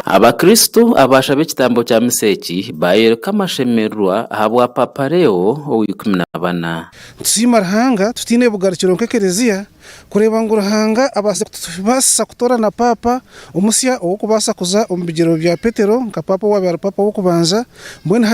Abakristo abasha b'ekitambo kya miseki bayereka amashemererwa ahabwa Papa Leo ow'ikumi-na-bana. Tusiima Ruhanga tutine bugarukiro nk'ekereziya kureba ngu Ruhanga abasa kutora na Papa omusya ow'okubasa kuza omu bigero bya Petero nka Papa wabyara Papa w'okubanza mbwenu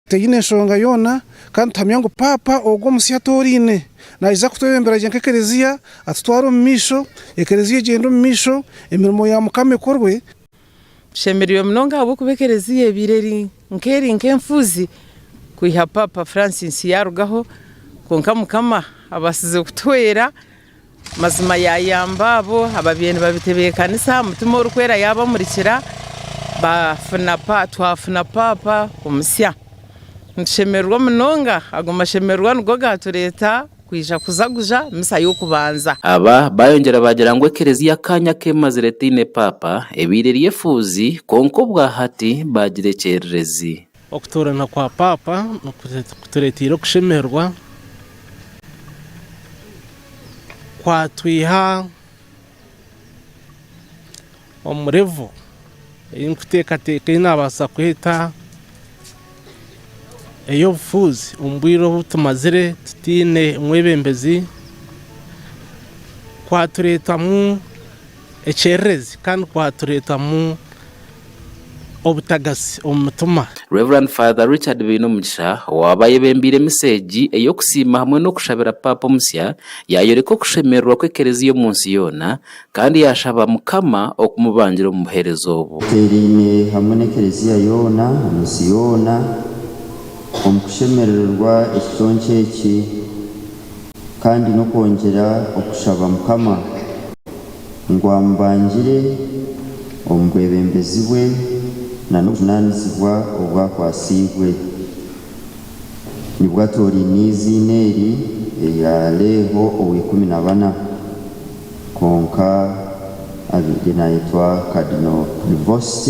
teyine ensonga yona kandi tuhamya ngu Papa ogwo omusya atoriine naiza kutwebembera nk'ekereziya atutwara omu maisho ekereziya egenda omu maisho emirimo ya Mukama ekorwe. Tushemereirwe munonga ahabw'okuba ekereziya ebiire eri nk'enfuuzi kwiha Papa Francis yarugaho konka Mukama abasize kutwera mazima yayamba abo ababyeni babitebeye kanisa mutima orukwera yabamurikira twafuna Papa omusya. Tushemererwa munonga ago mashemererwa nigo gatureta kwija kuzaguja misa y'okubanza. Aba bayongera bagira ngu ekereziya kanya kemazire tiine Papa ebiire ry'efuuzi konka obwa hati bagira ekyererezi. Okutorana kwa Papa kutureetiire okushemererwa kwatwiha omu revo ey'okuteekateeka ei naabaasa kweta ey'obufuuzi omu bwire obu tumazire tutiine mwebembezi kwatureetamu ekyererezi kandi kwatureetamu obutagasi omu mutima. Reverend Father Richard Binomugisha waba yebembire meseji ey'okusiima hamwe n'okushabira Papa omusya yayoreka okushemererwa kw'ekereziya omu nsi yoona kandi yashaba Mukama okumubangira omu buheereza obu. Teriine hamwe n'ekereziya yoona omu nsi yoona omu kushemererwa ekitongye eki kandi n'okwongera okushaba Mukama ngu amubangire omu bwebembezi bwe na n'obuvunaanizibwa obwakwasiibwe nibwo atooriine iziina eri eya Leo ow'ikumi-na-bana konka abiire naayetwa Cardinal Prevost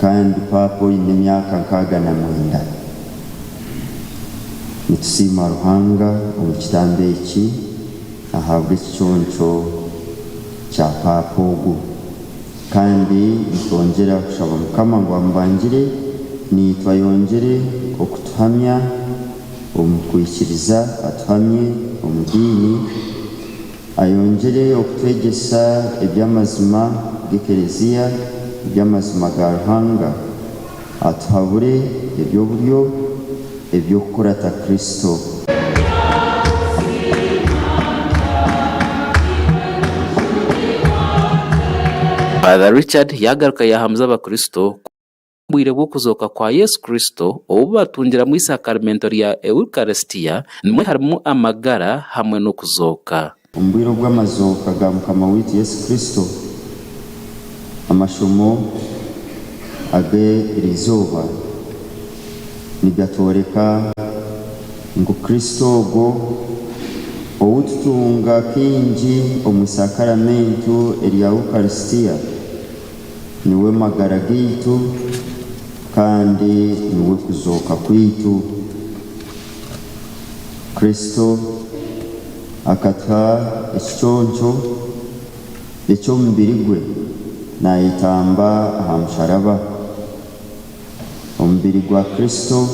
kandi Papa oine emyaka 69. Nitusiima Ruhanga omu kitambo eki ahabwa ekiconco kya Papa ogu kandi nitwongera kushaba Mukama ngu amubangire niitwe ayongere okutuhamya omu kwikiriza atuhamye omu diini ayongere okutwegyesa eby'amazima g'ekereziya eby'amazima ga Ruhanga atuhabure eby'oburyo eby'okukurata Kristo. Father Richard yagaruka yahamuza abakristo bwire bwo kuzoka kwa Yesu Kristo obu batungira mu isakaramento rya Eucharistia nimwe harimu amagara hamwe no kuzoka. Omu bwire bw'amazoka ga Mukama witu Yesu Kristo amashomo ag'erizooba nigatworeka ngu Kristo ogwo oututunga kingi omu isakaramento erya Eucharistia niwe magara gaitu kandi niwe kuzoka kwitu. Kristo akatuha ekiconco eky'omubiri gwe naayetamba aha musharaba. Omubiri gwa Kristo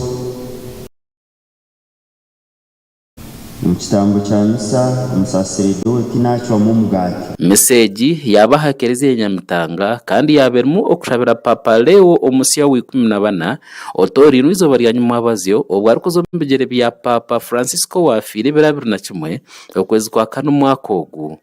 mu kitambo kya misa omusaseredoti naacwamu omugaati. Meseji yabaha ekereziya Nyamitanga kandi yaberimu okushabira Papa Leo omusya w'ikumi-na-bana otoriine izooba rya nyamwabazyo obwo arikuza omu bigyere bya Papa Francisco wafiire 2021 okwezi kwa 4 omwaka ogu.